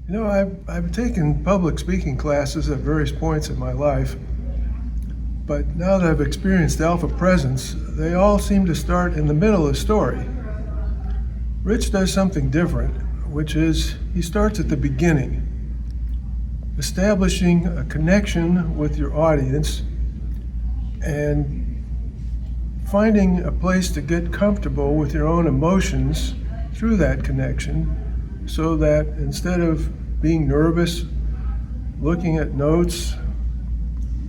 You know, I've taken public speaking classes at various points in my life, but now that I've experienced Alpha Presence, they all seem to start in the middle of the story. Rich does something different, which is he starts at the beginning, establishing a connection with your audience and finding a place to get comfortable with your own emotions through that connection, so that instead of being nervous, looking at notes,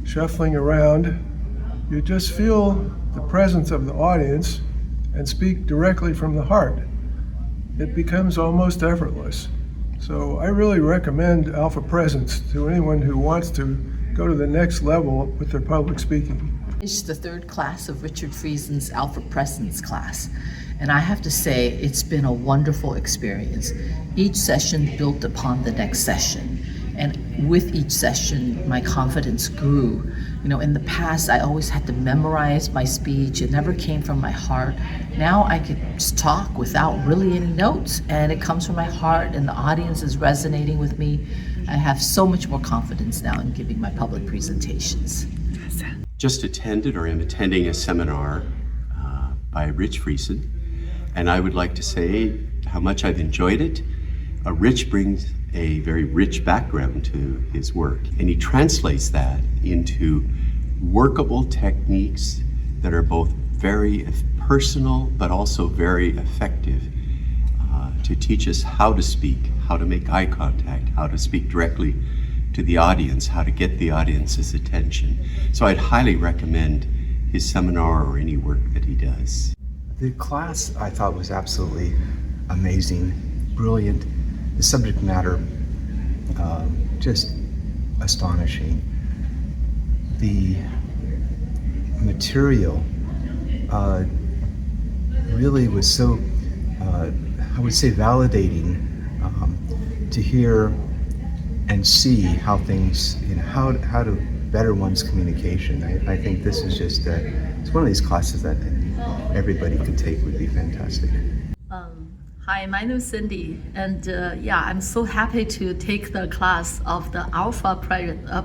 shuffling around, you just feel the presence of the audience and speak directly from the heart. It becomes almost effortless. So I really recommend Alpha Presence to anyone who wants to go to the next level with their public speaking. It's the third class of Richard Friesen's Alpha Presence class. And I have to say, it's been a wonderful experience. Each session built upon the next session. And with each session, my confidence grew. You know, in the past, I always had to memorize my speech. It never came from my heart. Now I could just talk without really any notes, and it comes from my heart, and the audience is resonating with me. I have so much more confidence now in giving my public presentations. Just attended or am attending a seminar by Rich Friesen, and I would like to say how much I've enjoyed it. Rich brings a very rich background to his work, and he translates that into workable techniques that are both very personal but also very effective to teach us how to speak, how to make eye contact, how to speak directly to the audience, how to get the audience's attention. So I'd highly recommend his seminar or any work that he does. The class I thought was absolutely amazing, brilliant. The subject matter, just astonishing. The material really was so, I would say, validating to hear and see how things, how to better one's communication. I think this is just, it's one of these classes that everybody could take, would be fantastic. Hi, my name is Cindy, and I'm so happy to take the class of the Alpha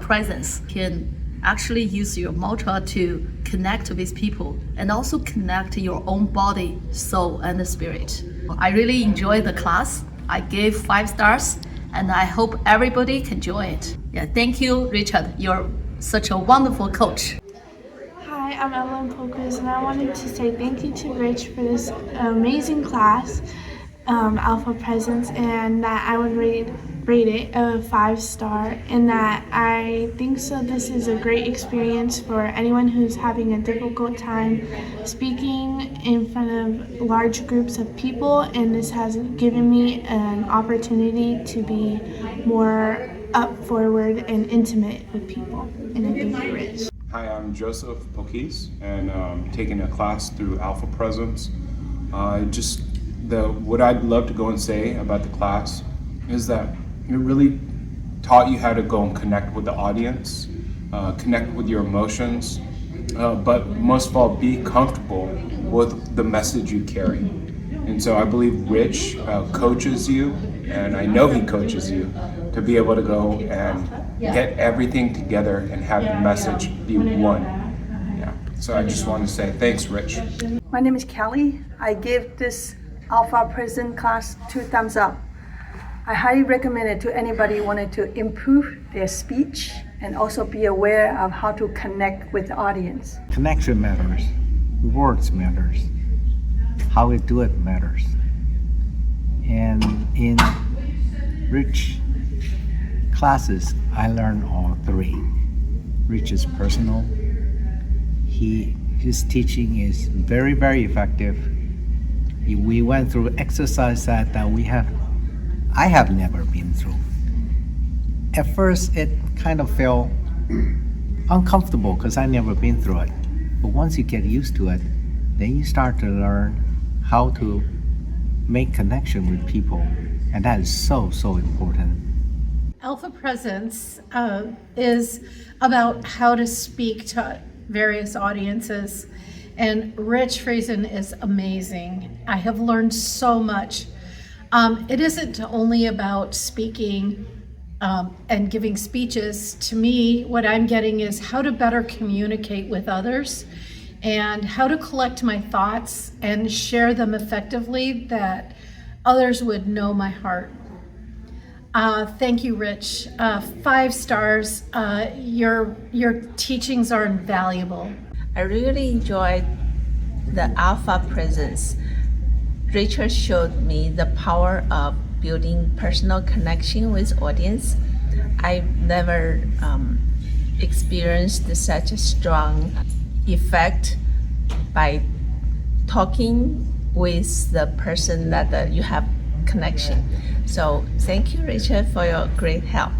Presence. You can actually use your mantra to connect with people and also connect your own body, soul, and spirit. I really enjoyed the class. I gave 5 stars, and I hope everybody can join it. Yeah, thank you, Richard. You're such a wonderful coach. Hi, I'm Evelyn Pocus, and I wanted to say thank you to Rich for this amazing class. Alpha Presence, and that I would rate it a 5-star, and that I think so this is a great experience for anyone who's having a difficult time speaking in front of large groups of people, and this has given me an opportunity to be more up forward and intimate with people, and I thank you, Rich. Hi, I'm Joseph Pokis, and I'm taking a class through Alpha Presence. What I'd love to go and say about the class is that it really taught you how to go and connect with the audience, connect with your emotions, but most of all, be comfortable with the message you carry. And so I believe Rich coaches you, and I know he coaches you, to be able to go and get everything together and have the message be one. Yeah. So I just want to say thanks, Rich. My name is Kelly. I give this Alpha Presence class 2 thumbs up. I highly recommend it to anybody who wanted to improve their speech and also be aware of how to connect with the audience. Connection matters, words matters, how we do it matters. And in Rich classes, I learned all 3. Rich is personal. His teaching is very, very effective. We went through exercise that I have never been through. At first, it kind of felt uncomfortable because I never been through it. But once you get used to it, then you start to learn how to make connection with people, and that is so, so important. Alpha Presence is about how to speak to various audiences. And Rich Friesen is amazing. I have learned so much. It isn't only about speaking and giving speeches. To me, what I'm getting is how to better communicate with others and how to collect my thoughts and share them effectively that others would know my heart. Thank you, Rich. 5 stars. Your teachings are invaluable. I really enjoyed the Alpha Presence. Richard showed me the power of building personal connection with audience. I've never experienced such a strong effect by talking with the person that you have connection. So thank you, Richard, for your great help.